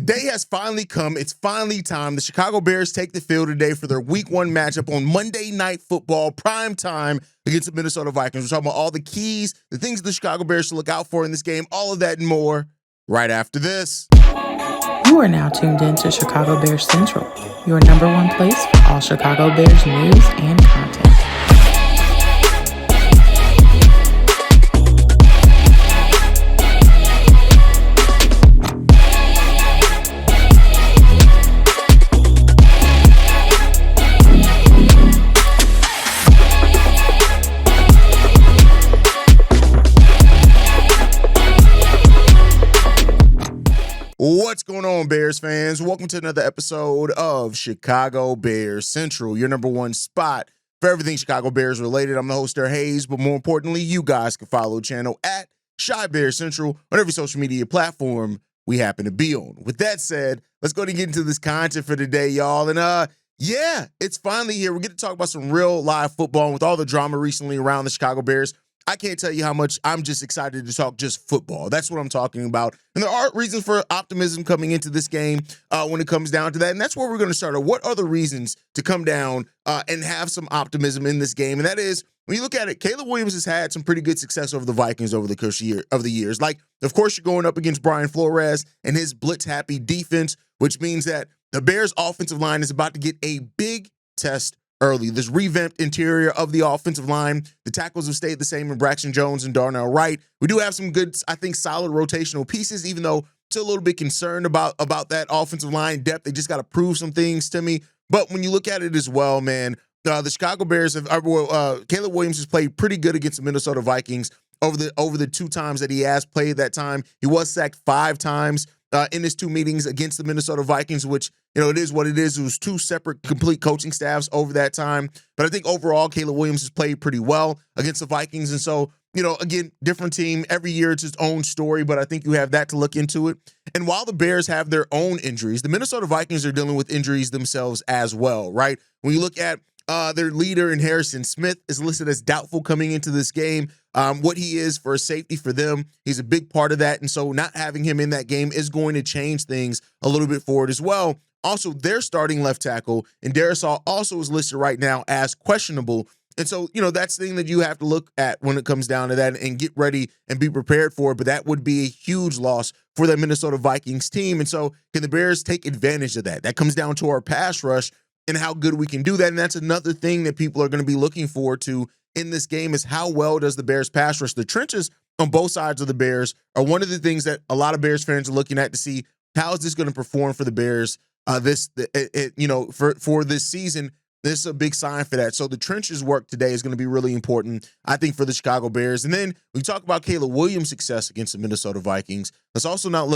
day has finally come. It's finally time. The Chicago Bears take the field today for their Week 1 matchup on Monday Night Football, prime time against the Minnesota Vikings. We're talking about all the keys, the things the Chicago Bears should look out for in this game, all of that and more right after this. You are now tuned in to Chicago Bears Central, your number one place for all Chicago Bears news and content. What's going on, Bears fans? Welcome to another episode of Chicago Bears Central, your number one spot for everything Chicago Bears related. I'm the host, Hayes, but more importantly, you guys can follow the channel at Chi Bears Central on every social media platform we happen to be on. With that said, let's go ahead and get into this content for today, y'all. And yeah, it's finally here. We're going to talk about some real live football. And with all the drama recently around the Chicago Bears, I can't tell you how much I'm just excited to talk just football. That's what I'm talking about. And there are reasons for optimism coming into this game when it comes down to that. And that's where we're going to start. What are the reasons to come down and have some optimism in this game? And that is, when you look at it, Caleb Williams has had some pretty good success over the Vikings over the course of the years. Like, of course, you're going up against Brian Flores and his blitz-happy defense, which means that the Bears' offensive line is about to get a big test early. This revamped interior of the offensive line. The tackles have stayed the same in Braxton Jones and Darnell Wright. We do have some good, I think, solid rotational pieces, even though still a little bit concerned about that offensive line depth. They just got to prove some things to me. But when you look at it as well, man, the Chicago Bears have, Caleb Williams has played pretty good against the Minnesota Vikings over the two times that he has played that time. He was sacked 5 times in his 2 meetings against the Minnesota Vikings, which, it is what it is. It was 2 separate complete coaching staffs over that time. But I think overall, Caleb Williams has played pretty well against the Vikings. And so, again, different team. Every year it's its own story, but I think you have that to look into it. And while the Bears have their own injuries, the Minnesota Vikings are dealing with injuries themselves as well, right? When you look at their leader in Harrison Smith is listed as doubtful coming into this game. What he is for a safety for them, he's a big part of that. And so not having him in that game is going to change things a little bit forward as well. Also, their starting left tackle, and Darisaw also is listed right now as questionable. And so, that's the thing that you have to look at when it comes down to that and get ready and be prepared for it. But that would be a huge loss for the Minnesota Vikings team. And so can the Bears take advantage of that? That comes down to our pass rush and how good we can do that. And that's another thing that people are going to be looking forward to in this game is how well does the Bears pass rush. The trenches on both sides of the Bears are one of the things that a lot of Bears fans are looking at to see how is this going to perform for the Bears for this season. This is a big sign for that. So the trenches work today is going to be really important, I think, for the Chicago Bears. And then we talk about Caleb Williams' success against the Minnesota Vikings. Let's also not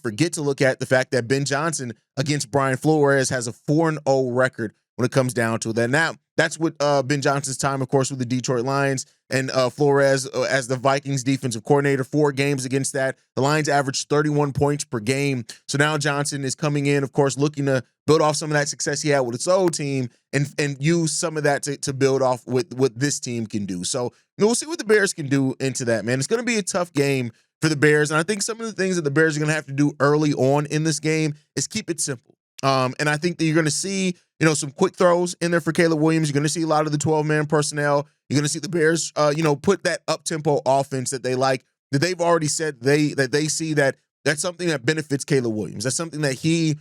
forget to look at the fact that Ben Johnson against Brian Flores has a 4-0 record when it comes down to that. Now, that's with Ben Johnson's time, of course, with the Detroit Lions and Flores as the Vikings defensive coordinator, 4 games against that. The Lions averaged 31 points per game. So now Johnson is coming in, of course, looking to build off some of that success he had with its old team and use some of that to build off with what this team can do. So we'll see what the Bears can do into that, man. It's going to be a tough game for the Bears. And I think some of the things that the Bears are going to have to do early on in this game is keep it simple. And I think that you're going to see, some quick throws in there for Caleb Williams. You're going to see a lot of the 12-man personnel. You're going to see the Bears, put that up-tempo offense that they like, that they've already said that they see that that's something that benefits Caleb Williams. That's something that he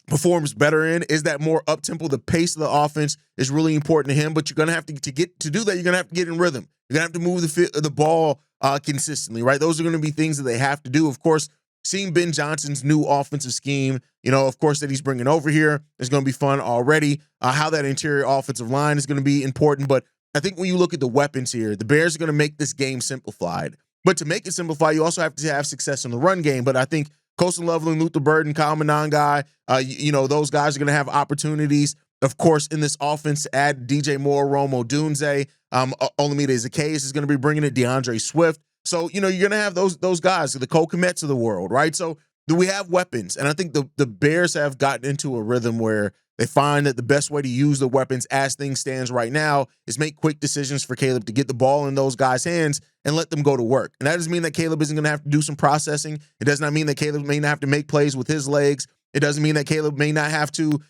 performs better in, is that more up-tempo. The pace of the offense is really important to him, but you're going to have to do that, you're going to have to get in rhythm. You're going to have to move the ball consistently, right? Those are going to be things that they have to do. Of course, seeing Ben Johnson's new offensive scheme, of course, that he's bringing over here is going to be fun already. How that interior offensive line is going to be important. But I think when you look at the weapons here, the Bears are going to make this game simplified. But to make it simplified, you also have to have success in the run game. But I think Colston Loveland, Luther Burden, Kyle Monangai, those guys are going to have opportunities, of course, in this offense to add DJ Moore, Rome Odunze, Olamide Zacchaeus is going to be bringing it, DeAndre Swift. So, you're going to have those guys, the Kmets of the world, right? So we have weapons. And I think the Bears have gotten into a rhythm where They find that the best way to use the weapons as things stands right now is make quick decisions for Caleb to get the ball in those guys' hands and let them go to work. And that doesn't mean that Caleb isn't going to have to do some processing. It does not mean that Caleb may not have to make plays with his legs. It doesn't mean that Caleb may not have to,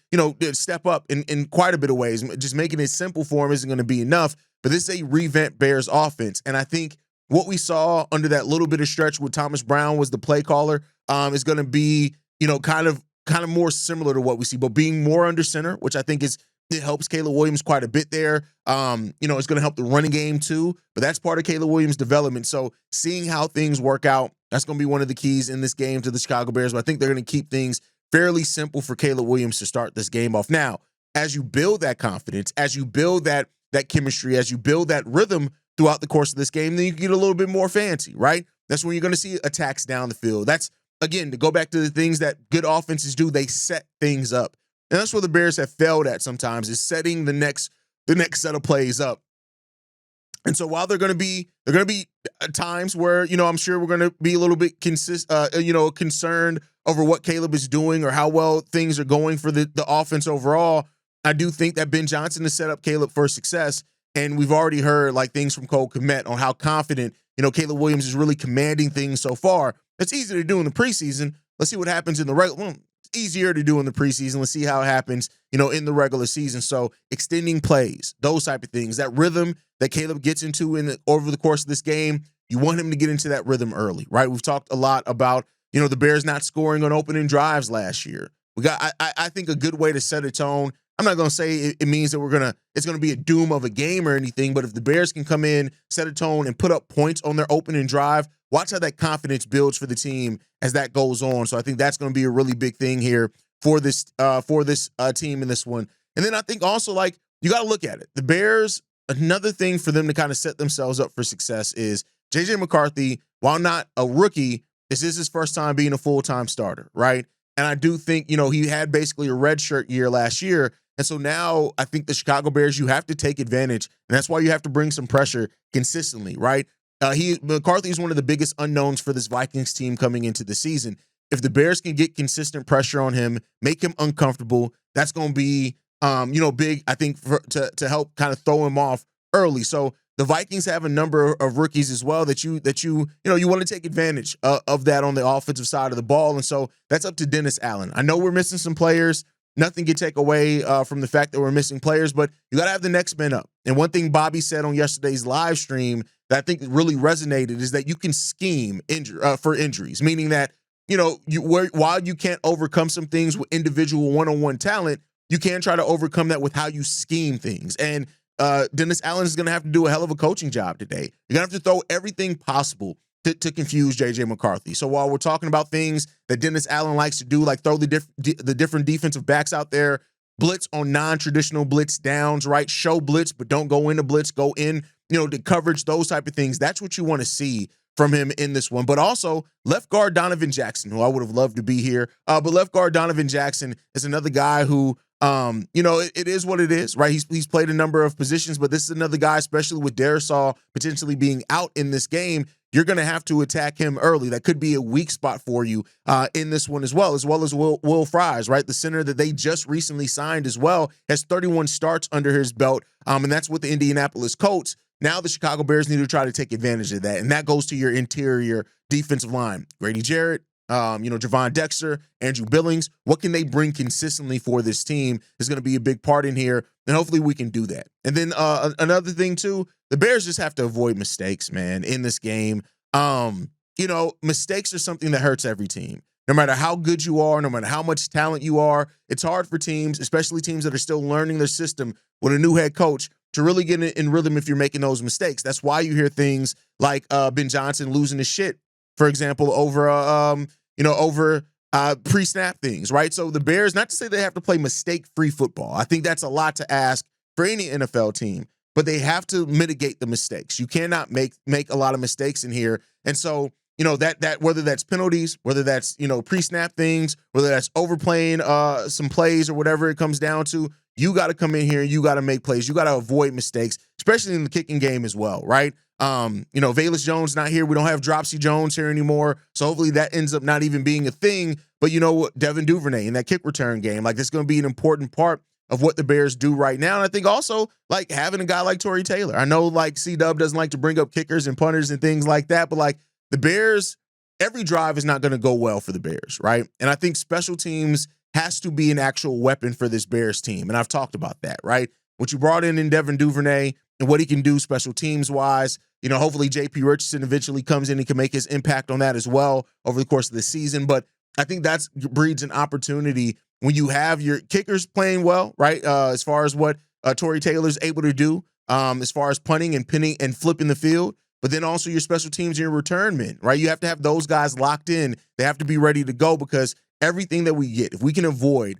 step up in quite a bit of ways. Just making it simple for him isn't going to be enough. But this is a revamped Bears offense. And I think what we saw under that little bit of stretch with Thomas Brown was the play caller is going to be, kind of more similar to what we see, but being more under center, which I think it helps Caleb Williams quite a bit there. It's going to help the running game too, but that's part of Caleb Williams' development. So seeing how things work out, that's going to be one of the keys in this game to the Chicago Bears. But I think they're going to keep things fairly simple for Caleb Williams to start this game off. Now, as you build that confidence, as you build that chemistry, as you build that rhythm throughout the course of this game, then you can get a little bit more fancy, right? That's when you're going to see attacks down the field. That's, again, to go back to the things that good offenses do, they set things up. And that's where the Bears have failed at sometimes, is setting the next set of plays up. And so while they're going to be times where, I'm sure we're going to be a little bit concerned over what Caleb is doing or how well things are going for the offense overall, I do think that Ben Johnson has set up Caleb for success. And we've already heard things from Cole Kmet on how confident, Caleb Williams is really commanding things so far. It's easy to do in the preseason. Let's see what happens in the regular. Well, it's easier to do in the preseason. Let's see how it happens, in the regular season. So extending plays, those type of things, that rhythm that Caleb gets into over the course of this game, you want him to get into that rhythm early, right? We've talked a lot about, the Bears not scoring on opening drives last year. I think a good way to set a tone. I'm not going to say it means that it's going to be a doom of a game or anything, but if the Bears can come in, set a tone, and put up points on their opening drive, watch how that confidence builds for the team as that goes on. So I think that's going to be a really big thing here for this team in this one. And then I think also, you got to look at it. The Bears, another thing for them to kind of set themselves up for success is J.J. McCarthy, while not a rookie, this is his first time being a full-time starter, right? And I do think, he had basically a redshirt year last year. And so now I think the Chicago Bears, you have to take advantage. And that's why you have to bring some pressure consistently, right? McCarthy is one of the biggest unknowns for this Vikings team coming into the season. If the Bears can get consistent pressure on him, make him uncomfortable, that's going to be, big, I think, to help kind of throw him off early. So the Vikings have a number of rookies as well that you want to take advantage of that on the offensive side of the ball. And so that's up to Dennis Allen. I know we're missing some players. Nothing can take away from the fact that we're missing players, but you got to have the next man up. And one thing Bobby said on yesterday's live stream that I think really resonated is that you can scheme for injuries, meaning that, while you can't overcome some things with individual one-on-one talent, you can try to overcome that with how you scheme things. And Dennis Allen is going to have to do a hell of a coaching job today. You're going to have to throw everything possible to confuse J.J. McCarthy. So while we're talking about things that Dennis Allen likes to do, like throw the different defensive backs out there, blitz on non-traditional blitz downs, right? Show blitz, but don't go into blitz, go in, the coverage, those type of things. That's what you want to see from him in this one. But also left guard Donovan Jackson, who I would have loved to be here. But left guard Donovan Jackson is another guy who, it is what it is, right? He's played a number of positions, but this is another guy, especially with Darisaw potentially being out in this game, you're going to have to attack him early. That could be a weak spot for you in this one as well as Will Fries, right? The center that they just recently signed as well has 31 starts under his belt, and that's with the Indianapolis Colts. Now the Chicago Bears need to try to take advantage of that, and that goes to your interior defensive line. Grady Jarrett, Javon Dexter, Andrew Billings. What can they bring consistently for this team is going to be a big part in here, and hopefully we can do that. And then another thing too, the Bears just have to avoid mistakes, man, in this game. Mistakes are something that hurts every team. No matter how good you are, no matter how much talent you are, it's hard for teams, especially teams that are still learning their system with a new head coach, to really get in rhythm if you're making those mistakes. That's why you hear things like Ben Johnson losing his shit, for example, over pre-snap things, right? So the Bears, not to say they have to play mistake-free football. I think that's a lot to ask for any NFL team, but they have to mitigate the mistakes. You cannot make a lot of mistakes in here. And so, that whether that's penalties, whether that's, pre-snap things, whether that's overplaying some plays or whatever it comes down to, you got to come in here and you got to make plays. You got to avoid mistakes, especially in the kicking game as well, right? Velus Jones not here. We don't have Dropsy Jones here anymore. So hopefully that ends up not even being a thing. But you know what? Devin Duvernay in that kick return game, like, that's going to be an important part of what the Bears do right now. And I think also, like, having a guy like Torrey Taylor. I know, like, C-Dub doesn't like to bring up kickers and punters and things like that, but, like, the Bears, every drive is not going to go well for the Bears, right? And I think special teams has to be an actual weapon for this Bears team. And I've talked about that, right? What you brought in Devin Duvernay and what he can do special teams wise, hopefully JP Richardson eventually comes in and can make his impact on that as well over the course of the season. But I think that breeds an opportunity when you have your kickers playing well, right? As far as what Torrey Taylor's able to do, as far as punting and pinning and flipping the field, but then also your special teams and your return men, right? You have to have those guys locked in. They have to be ready to go, because everything that we get, if we can avoid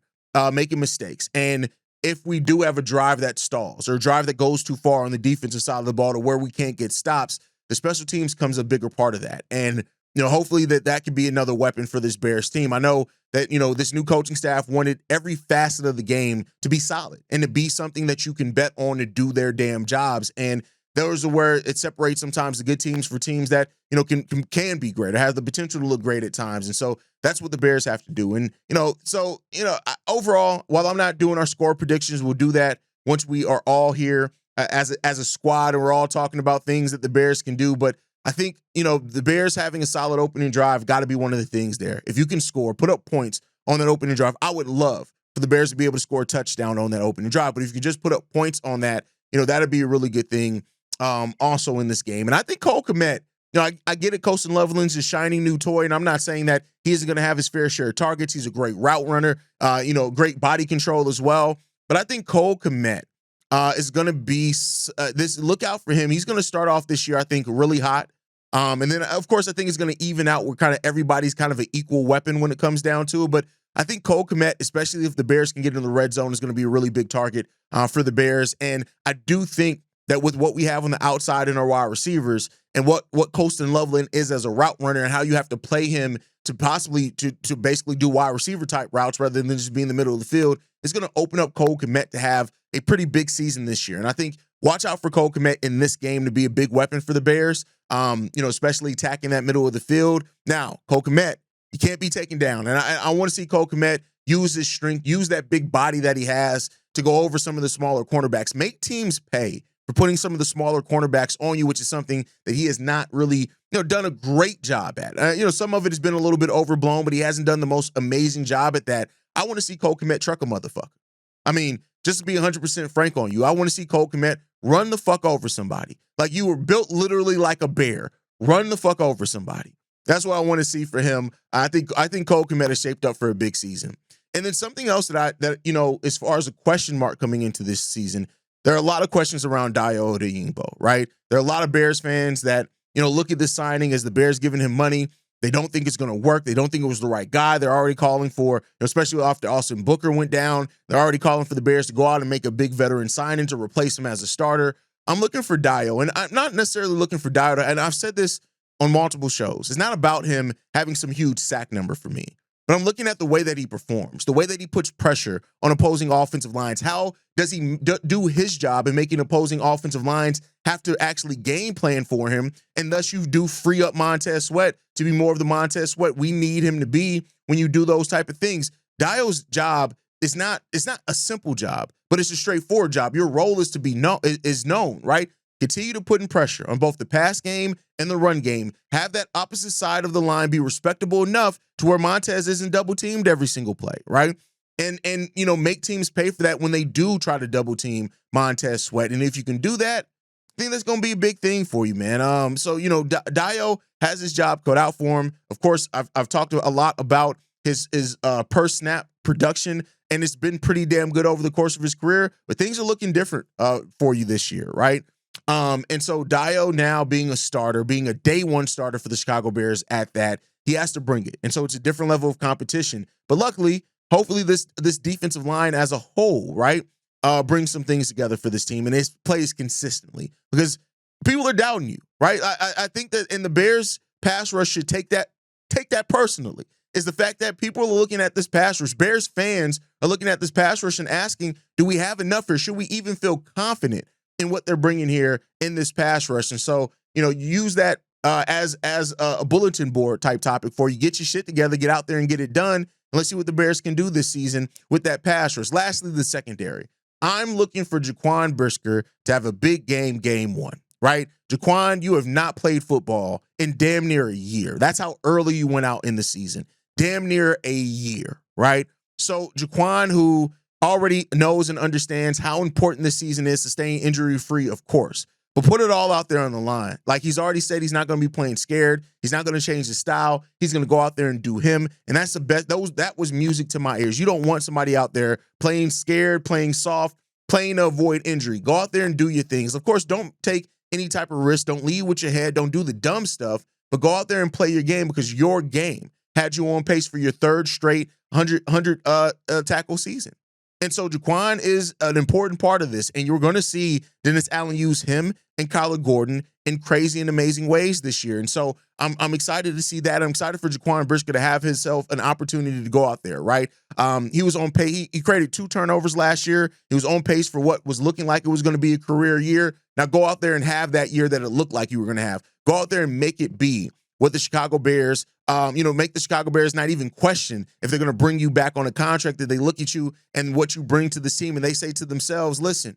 making mistakes, and if we do have a drive that stalls or a drive that goes too far on the defensive side of the ball to where we can't get stops, the special teams comes a bigger part of that. And, hopefully that could be another weapon for this Bears team. I know that, this new coaching staff wanted every facet of the game to be solid and to be something that you can bet on to do their damn jobs. And those are where it separates sometimes the good teams for teams that, can be great or have the potential to look great at times. And so that's what the Bears have to do. And, overall, while I'm not doing our score predictions, we'll do that once we are all here as a squad and we're all talking about things that the Bears can do. But I think, the Bears having a solid opening drive got to be one of the things there. If you can score, put up points on that opening drive, I would love for the Bears to be able to score a touchdown on that opening drive. But if you could just put up points on that, that'd be a really good thing also in this game. And I think Cole Kmet, I get it, Colston Loveland's a shining new toy, and I'm not saying that he isn't going to have his fair share of targets. He's a great route runner, great body control as well. But I think Cole Kmet is going to be this. Look out for him. He's going to start off this year, I think, really hot. And then, of course, I think it's going to even out where kind of everybody's kind of an equal weapon when it comes down to it. But I think Cole Kmet, especially if the Bears can get in the red zone, is going to be a really big target for the Bears. And I do think that with what we have on the outside in our wide receivers and what Colston Loveland is as a route runner and how you have to play him to possibly to basically do wide receiver type routes rather than just be in the middle of the field, is going to open up Cole Kmet to have a pretty big season this year. And I think watch out for Cole Kmet in this game to be a big weapon for the Bears, especially attacking that middle of the field. Now, Cole Kmet, he can't be taken down. And I want to see Cole Kmet use his strength, use that big body that he has to go over some of the smaller cornerbacks. Make teams pay for putting some of the smaller cornerbacks on you, which is something that he has not really, done a great job at. Some of it has been a little bit overblown, but he hasn't done the most amazing job at that. I want to see Cole Kmet truck a motherfucker. I mean, just to be 100% frank on you, I want to see Cole Kmet run the fuck over somebody. Like, you were built literally like a bear. Run the fuck over somebody. That's what I want to see for him. I think Cole Kmet is shaped up for a big season. And then something else that as far as a question mark coming into this season, there are a lot of questions around Dayo Odeyingbo, right? There are a lot of Bears fans that, look at this signing as the Bears giving him money. They don't think it's going to work. They don't think it was the right guy. They're already calling for, especially after Austin Booker went down, they're already calling for the Bears to go out and make a big veteran signing to replace him as a starter. I'm looking for Dayo, and I'm not necessarily looking for Dayo, and I've said this on multiple shows. It's not about him having some huge sack number for me. But I'm looking at the way that he performs, the way that he puts pressure on opposing offensive lines. How does he do his job in making opposing offensive lines have to actually game plan for him? And thus you do free up Montez Sweat to be more of the Montez Sweat we need him to be when you do those type of things. Dayo's job is not a simple job, but it's a straightforward job. Your role is to be known, right? Continue to put in pressure on both the pass game and the run game. Have that opposite side of the line be respectable enough to where Montez isn't double teamed every single play, right? And make teams pay for that when they do try to double team Montez Sweat. And if you can do that, I think that's going to be a big thing for you, man. Dayo has his job cut out for him. Of course, I've talked a lot about his per snap production, and it's been pretty damn good over the course of his career. But things are looking different for you this year, right? And so Dayo now being a starter, being a day one starter for the Chicago Bears at that, he has to bring it. And so it's a different level of competition. But luckily, hopefully this defensive line as a whole, right, brings some things together for this team and it plays consistently because people are doubting you, right? I think that in the Bears pass rush should take that personally. is the fact that people are looking at this pass rush. Bears fans are looking at this pass rush and asking, do we have enough here? Should we even feel confident in what they're bringing here in this pass rush? And so, use that as a bulletin board type topic for you. Get your shit together, get out there and get it done. And let's see what the Bears can do this season with that pass rush. Lastly, the secondary. I'm looking for Jaquan Brisker to have a big game one, right? Jaquan, you have not played football in damn near a year. That's how early you went out in the season. Damn near a year, right? So Jaquan, who already knows and understands how important this season is to staying injury-free, of course. But put it all out there on the line. Like, he's already said he's not going to be playing scared. He's not going to change his style. He's going to go out there and do him. And that's the best. That was music to my ears. You don't want somebody out there playing scared, playing soft, playing to avoid injury. Go out there and do your things. Of course, don't take any type of risk. Don't lead with your head. Don't do the dumb stuff. But go out there and play your game, because your game had you on pace for your third straight 100 tackle season. And so Jaquan is an important part of this, and you're going to see Dennis Allen use him and Kyler Gordon in crazy and amazing ways this year. And so I'm excited to see that. I'm excited for Jaquan Brisker to have himself an opportunity to go out there, right? He was on pace. He created 2 turnovers last year. He was on pace for what was looking like it was going to be a career year. Now go out there and have that year that it looked like you were going to have. Go out there and make it be what the Chicago Bears, make the Chicago Bears not even question if they're going to bring you back on a contract, that they look at you and what you bring to the team and they say to themselves, listen,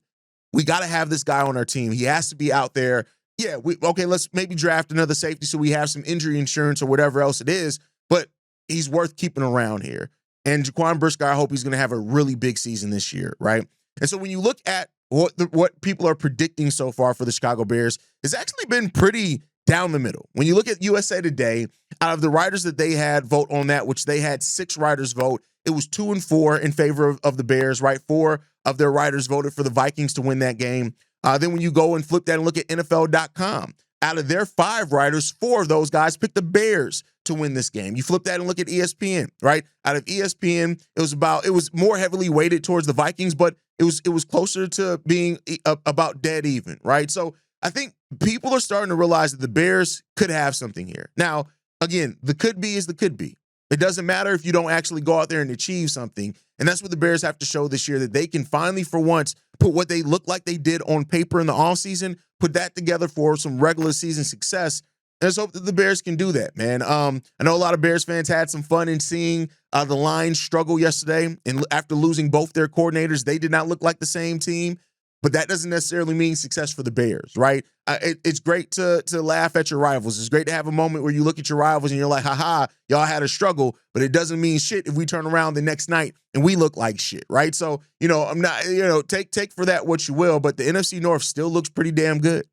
we got to have this guy on our team. He has to be out there. Yeah, let's maybe draft another safety so we have some injury insurance or whatever else it is, but he's worth keeping around here. And Jaquan Brisker, I hope he's going to have a really big season this year, right? And so when you look at what people are predicting so far for the Chicago Bears, it's actually been pretty down the middle. When you look at USA Today, out of the writers that they had vote on that, which they had 6 writers vote, it was 2 and 4 in favor of the Bears, right? 4 of their writers voted for the Vikings to win that game. Then when you go and flip that and look at NFL.com, out of their 5 writers, 4 of those guys picked the Bears to win this game. You flip that and look at ESPN, right? Out of ESPN, it was more heavily weighted towards the Vikings, but it was closer to being about dead even, right? So I think people are starting to realize that the Bears could have something here. Now, again, the could be is the could be. It doesn't matter if you don't actually go out there and achieve something. And that's what the Bears have to show this year, that they can finally, for once, put what they look like they did on paper in the offseason, put that together for some regular season success. And let's hope that the Bears can do that, man. I know a lot of Bears fans had some fun in seeing the Lions struggle yesterday. And after losing both their coordinators, they did not look like the same team. But that doesn't necessarily mean success for the Bears, right? It's great to laugh at your rivals. It's great to have a moment where you look at your rivals and you're like, haha, y'all had a struggle, but it doesn't mean shit if we turn around the next night and we look like shit, right? So, I'm not, take for that what you will, but the NFC North still looks pretty damn good.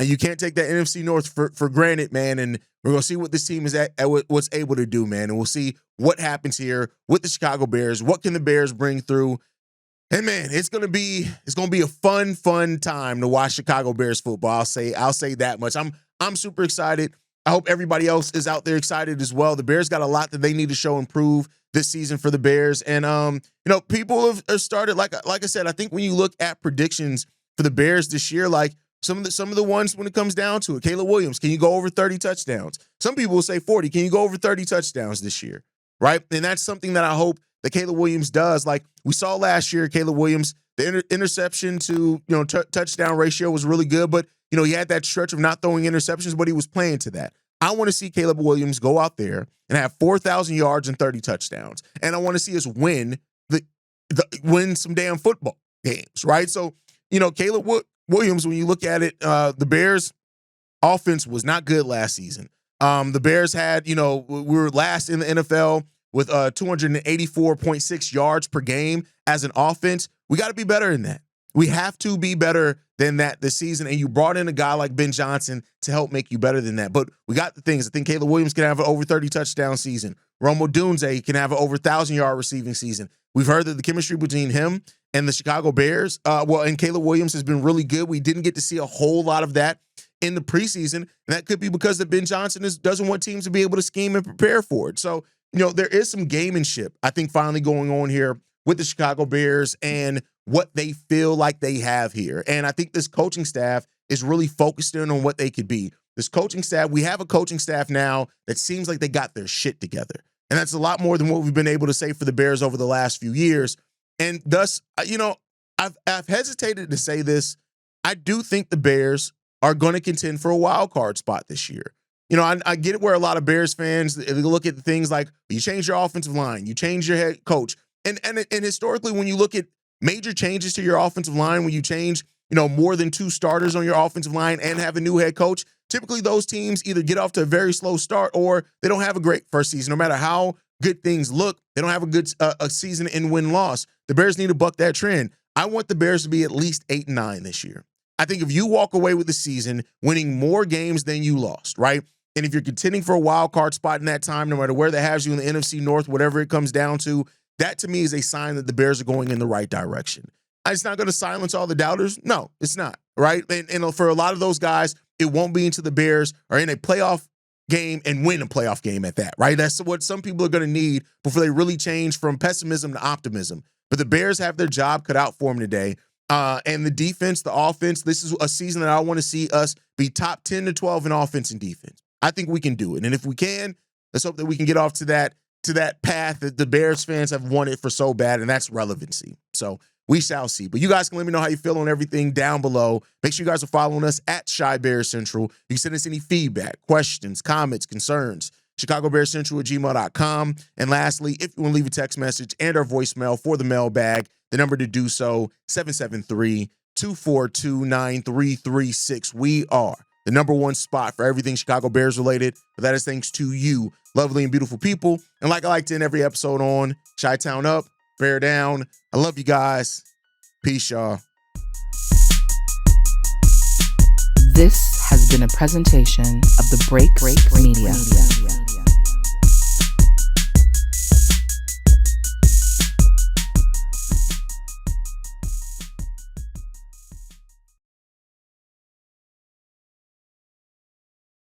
And you can't take that NFC North for granted, man. And we're going to see what this team is at what's able to do, man. And we'll see what happens here with the Chicago Bears. What can the Bears bring through? And man, it's gonna be a fun time to watch Chicago Bears football. I'll say that much. I'm super excited. I hope everybody else is out there excited as well. The Bears got a lot that they need to show and prove this season for the Bears. And people have started, like I said, I think when you look at predictions for the Bears this year, like some of the ones when it comes down to it, Caleb Williams, can you go over 30 touchdowns? Some people will say 40. Can you go over 30 touchdowns this year? Right? And that's something that I hope that Caleb Williams does. Like we saw last year, Caleb Williams, the interception to touchdown ratio was really good, but he had that stretch of not throwing interceptions, but he was playing to that. I want to see Caleb Williams go out there and have 4,000 yards and 30 touchdowns, and I want to see us win some damn football games, right? So Caleb Williams, when you look at it, the Bears' offense was not good last season. The Bears had we were last in the NFL with 284.6 yards per game as an offense. We got to be better than that. We have to be better than that this season, and you brought in a guy like Ben Johnson to help make you better than that. But we got the things. I think Caleb Williams can have an over 30 touchdown season. Rome Odunze can have an over 1,000-yard receiving season. We've heard that the chemistry between him and the Chicago Bears, and Caleb Williams has been really good. We didn't get to see a whole lot of that in the preseason, and that could be because that Ben Johnson doesn't want teams to be able to scheme and prepare for it. So, there is some gamemanship, I think, finally going on here with the Chicago Bears and what they feel like they have here. And I think this coaching staff is really focused in on what they could be. This coaching staff, we have a coaching staff now that seems like they got their shit together. And that's a lot more than what we've been able to say for the Bears over the last few years. And thus, I've hesitated to say this. I do think the Bears are going to contend for a wild card spot this year. I get it where a lot of Bears fans, they look at things like you change your offensive line, you change your head coach. And historically, when you look at major changes to your offensive line, when you change, more than 2 starters on your offensive line and have a new head coach, typically those teams either get off to a very slow start or they don't have a great first season. No matter how good things look, they don't have a good a season in win-loss. The Bears need to buck that trend. I want the Bears to be at least 8-9 this year. I think if you walk away with the season winning more games than you lost, right? And if you're contending for a wild card spot in that time, no matter where that has you in the NFC North, whatever it comes down to, that to me is a sign that the Bears are going in the right direction. It's not going to silence all the doubters. No, it's not, right? And for a lot of those guys, it won't be until the Bears are in a playoff game and win a playoff game at that, right? That's what some people are going to need before they really change from pessimism to optimism. But the Bears have their job cut out for them today. And the defense, the offense, this is a season that I want to see us be top 10 to 12 in offense and defense. I think we can do it. And if we can, let's hope that we can get off to that path that the Bears fans have wanted for so bad, and that's relevancy. So we shall see. But you guys can let me know how you feel on everything down below. Make sure you guys are following us at Shy Bears Central. You can send us any feedback, questions, comments, concerns, ChicagoBearsCentral@gmail.com. And lastly, if you want to leave a text message and our voicemail for the mailbag, the number to do so, 773-242-9336. We are the number one spot for everything Chicago Bears related. But that is thanks to you, lovely and beautiful people. And like I like to end every episode on, Chi-Town up, Bear down. I love you guys. Peace, y'all. This has been a presentation of the Break Media.